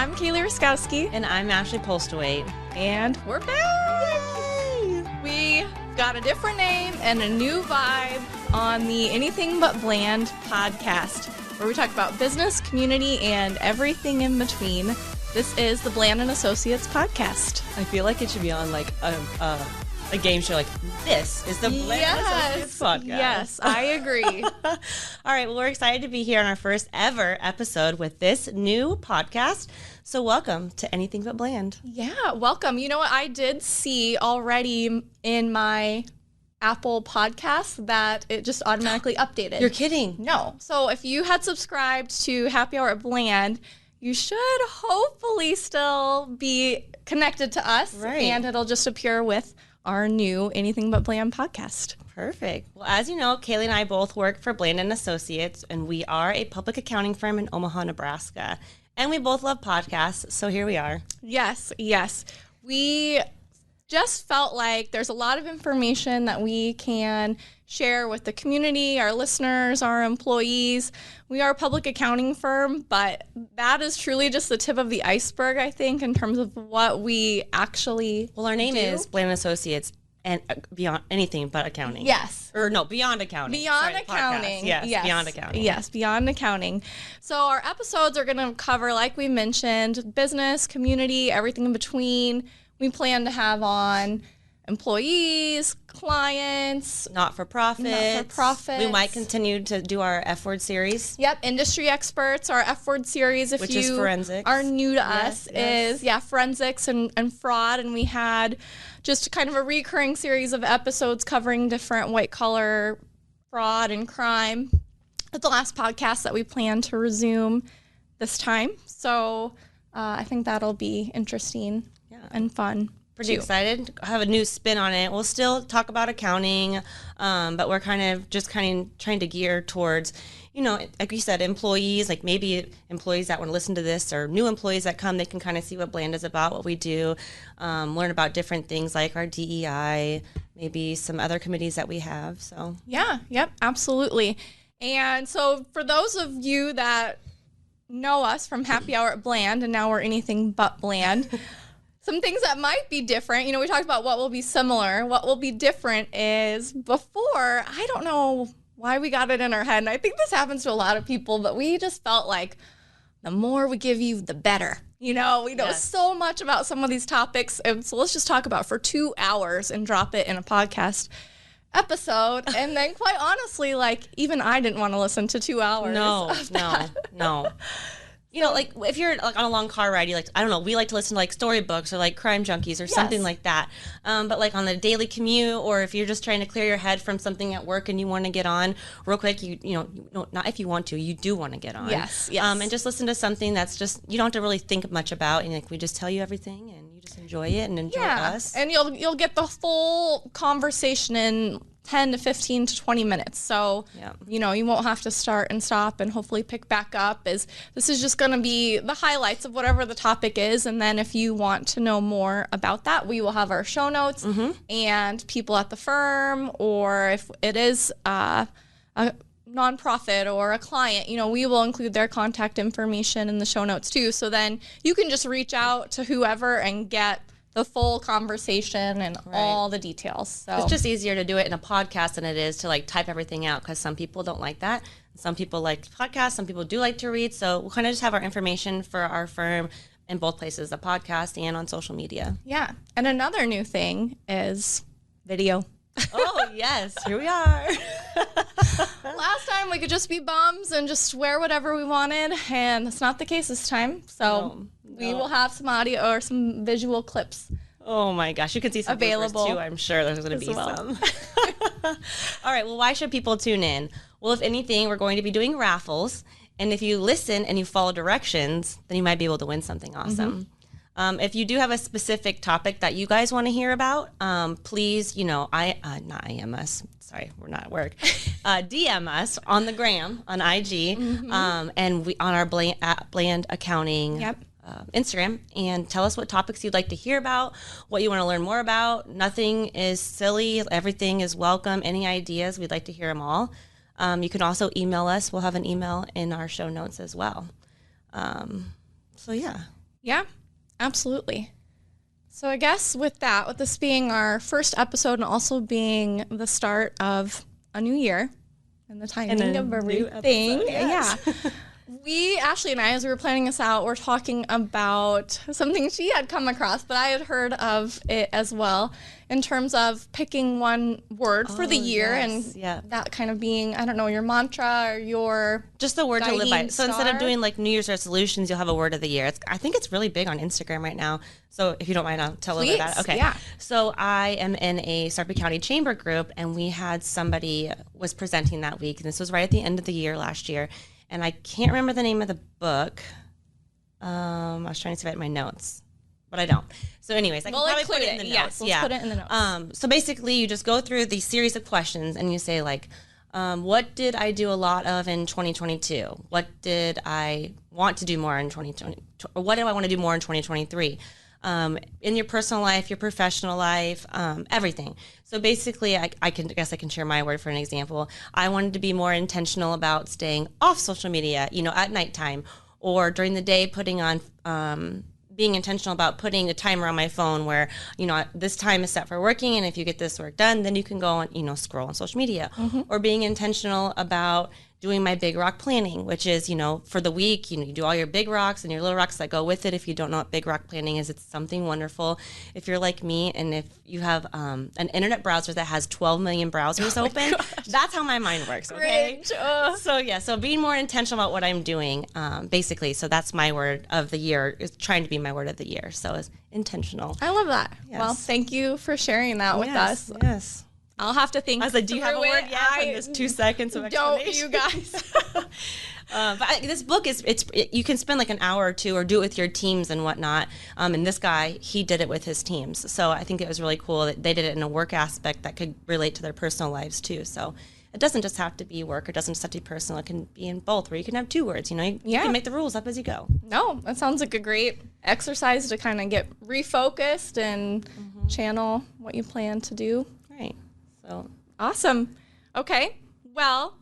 I'm Kailey Riskowski. And I'm Ashley Postlewait. And we're back! Yay! We got a different name and a new vibe on the Anything But Bland podcast, where we talk about business, community, and everything in between. This is the Bland & Associates podcast. I feel like it should be on like a game show, like this is the Bland & Associates podcast. Yes, I agree. All right, well, we're excited to be here on our first ever episode with this new podcast. So welcome to Anything But Bland. Yeah, welcome. You know what? I did see already in my Apple podcast that it just automatically updated. You're kidding. No. So if you had subscribed to Happy Hour at Bland, you should hopefully still be connected to us. Right. And it'll just appear with our new Anything But Bland podcast. Perfect. Well, as you know, Kailey and I both work for Bland & Associates, and we are a public accounting firm in Omaha, Nebraska. And we both love podcasts, so here we are. Yes. We just felt like there's a lot of information that we can share with the community, our listeners, our employees. We are a public accounting firm, but that is truly just the tip of the iceberg, I think, in terms of what we actually Well, our name do. is Bland & Associates and beyond anything but accounting. Yes. Or no, beyond accounting. Beyond Sorry, accounting. podcast. Yes, beyond accounting. Yes, beyond accounting. So our episodes are going to cover, like we mentioned, business, community, everything in between. We plan to have on employees, clients, Not-for-profits. We might continue to do our F-word series. Yep, industry experts. Our F-word series, if Which you is forensics. are new to Yes, us, yes. is forensics and fraud. And we had just kind of a recurring series of episodes covering different white-collar fraud and crime. That's the last podcast that we plan to resume this time. So I think that'll be interesting and fun. Pretty excited. I have a new spin on it. We'll still talk about accounting, but we're kind of trying to gear towards, like you said, employees, like maybe employees that want to listen to this or new employees that come, they can kind of see what Bland is about, what we do, learn about different things like our DEI, maybe some other committees that we have. So Yep, absolutely. And so for those of you that know us from Happy Hour at Bland, and now we're Anything But Bland, some things that might be different, we talked about what will be similar. What will be different is before, I don't know why we got it in our head, and I think this happens to a lot of people, but we just felt like the more we give you, the better. We know so much about some of these topics, and so let's just talk about for 2 hours and drop it in a podcast episode. And then quite honestly, even I didn't want to listen to 2 hours. No. Like if you're like on a long car ride, we like to listen to like storybooks or like Crime Junkies or something like that. But like on the daily commute, or if you're just trying to clear your head from something at work and you want to get on real quick, not if you want to, you do want to get on. Yes. And just listen to something that's just, you don't have to really think much about, and like we just tell you everything and you just enjoy it and enjoy us. And you'll get the full conversation in 10 to 15 to 20 minutes. So, you won't have to start and stop and hopefully pick back up. This is just going to be the highlights of whatever the topic is. And then if you want to know more about that, we will have our show notes and people at the firm, or if it is a nonprofit or a client, we will include their contact information in the show notes too. So then you can just reach out to whoever and get the full conversation and all the details. So it's just easier to do it in a podcast than it is to like type everything out, because some people don't like that. Some people like podcasts, some people do like to read. So we'll kind of just have our information for our firm in both places, the podcast and on social media. Yeah. And another new thing is video. Oh, yes. Here we are. Last time we could just be bums and just wear whatever we wanted, and that's not the case this time. So we will have some audio or some visual clips. Oh my gosh, you can see some available too. I'm sure there's going to be some. All right, well, why should people tune in? Well, if anything, we're going to be doing raffles, and if you listen and you follow directions, then you might be able to win something awesome. If you do have a specific topic that you guys want to hear about, please, not IM us. Sorry, we're not at work. DM us on the gram, on IG, and we on our Bland Accounting Instagram, and tell us what topics you'd like to hear about, what you want to learn more about. Nothing is silly. Everything is welcome. Any ideas, we'd like to hear them all. You can also email us. We'll have an email in our show notes as well. So, yeah. Yeah, absolutely. So I guess with this being our first episode and also being the start of a new year and the timing of everything. Yes. Yeah. Ashley and I, as we were planning this out, were talking about something she had come across, but I had heard of it as well, in terms of picking one word for the year and that kind of being, I don't know, your mantra or your just the word to live by. So star. instead of doing like New Year's resolutions, you'll have a word of the year. I think it's really big on Instagram right now. So if you don't mind, I'll tell a little bit about it. Okay. Yeah. So I am in a Sarpy County Chamber group, and we had somebody was presenting that week, and this was right at the end of the year last year. And I can't remember the name of the book. I was trying to see if I had my notes, but I don't. So anyways, I can probably put it in the notes. Yes, let's put it in the notes. So basically, you just go through these series of questions, and you say, like, what did I do a lot of in 2022? What did I want to do more in 2020? Or what do I want to do more in 2023? In your personal life, your professional life, everything. So basically, I guess I can share my word for an example. I wanted to be more intentional about staying off social media, at nighttime, or during the day, putting on, being intentional about putting a timer on my phone where, this time is set for working, and if you get this work done, then you can go on, scroll on social media. Or being intentional about doing my big rock planning, which is, for the week, you do all your big rocks and your little rocks that go with it. If you don't know what big rock planning is, it's something wonderful. If you're like me, and if you have an internet browser that has 12 million browsers open, that's how my mind works, okay? So being more intentional about what I'm doing, basically. So that's my word of the year, is trying to be my word of the year. So it's intentional. I love that. Yes. Well, thank you for sharing that with us. Yes. I'll have to think. I was like, do you have a word? Yeah, in this 2 seconds of explanation. Don't, you guys. But this book you can spend like an hour or two, or do it with your teams and whatnot. And this guy, he did it with his teams. So I think it was really cool that they did it in a work aspect that could relate to their personal lives too. So it doesn't just have to be work. It doesn't just have to be personal. It can be in both, where you can have 2 words. You can make the rules up as you go. No, that sounds like a great exercise to kind of get refocused and channel what you plan to do. Right. So awesome. Okay. Well,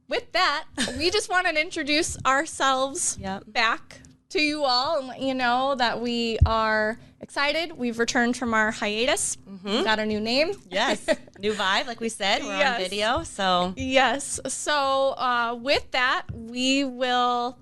with that, we just wanted to introduce ourselves back to you all and let you know that we are excited. We've returned from our hiatus. We got a new name. Yes. New vibe, like we said. We're on video. So yes. So with that, we will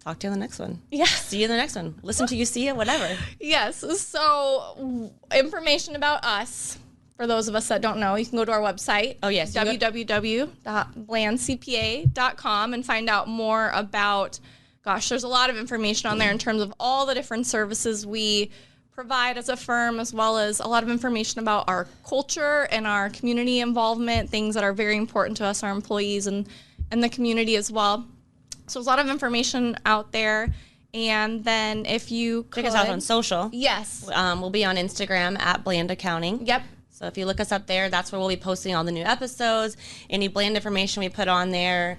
talk to you in the next one. Yeah. See you in the next one. Listen to you, see it, whatever. Yes. So information about us. For those of us that don't know, you can go to our website. Oh, yes. www.blandcpa.com and find out more about, there's a lot of information on there in terms of all the different services we provide as a firm, as well as a lot of information about our culture and our community involvement, things that are very important to us, our employees, and the community as well. So there's a lot of information out there. And then if you could... check us out on social. Yes. We'll be on Instagram at Bland Accounting. Yep. So if you look us up there, that's where we'll be posting all the new episodes, any Bland information we put on there,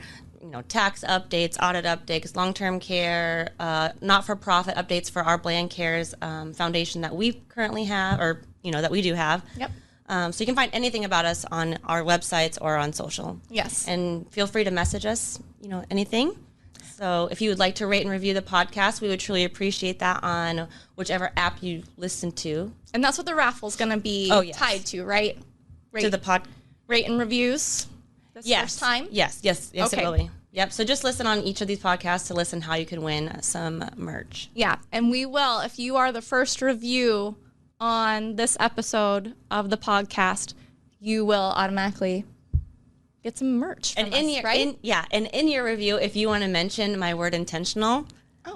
tax updates, audit updates, long-term care, not-for-profit updates for our Bland Cares foundation that we currently have, or, that we do have. Yep. So you can find anything about us on our websites or on social. Yes. And feel free to message us, anything. So if you would like to rate and review the podcast, we would truly appreciate that on whichever app you listen to. And that's what the raffle is going to be tied to, right? To the rate and reviews this first time? Yes, okay. It will be. Yep, so just listen on each of these podcasts to listen how you can win some merch. Yeah, and we will, if you are the first review on this episode of the podcast, you will automatically get some merch from us, right? In your review, if you want to mention my word intentional,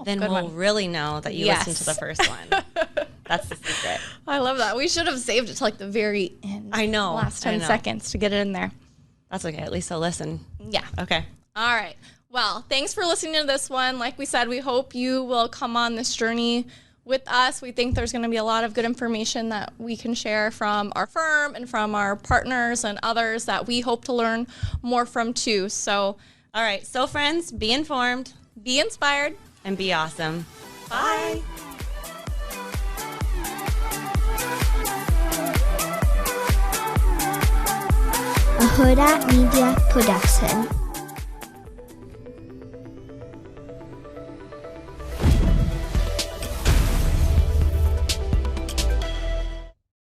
then we'll really know that you listened to the first one. That's the secret. I love that. We should have saved it to like the very end. I know. Last 10 seconds to get it in there. That's okay. At least they'll listen. Yeah. Okay. All right. Well, thanks for listening to this one. Like we said, we hope you will come on this journey with us. We think there's going to be a lot of good information that we can share from our firm and from our partners and others that we hope to learn more from too. So, all right. So friends, be informed, be inspired, and be awesome. Bye. A Hurrdat Media Production.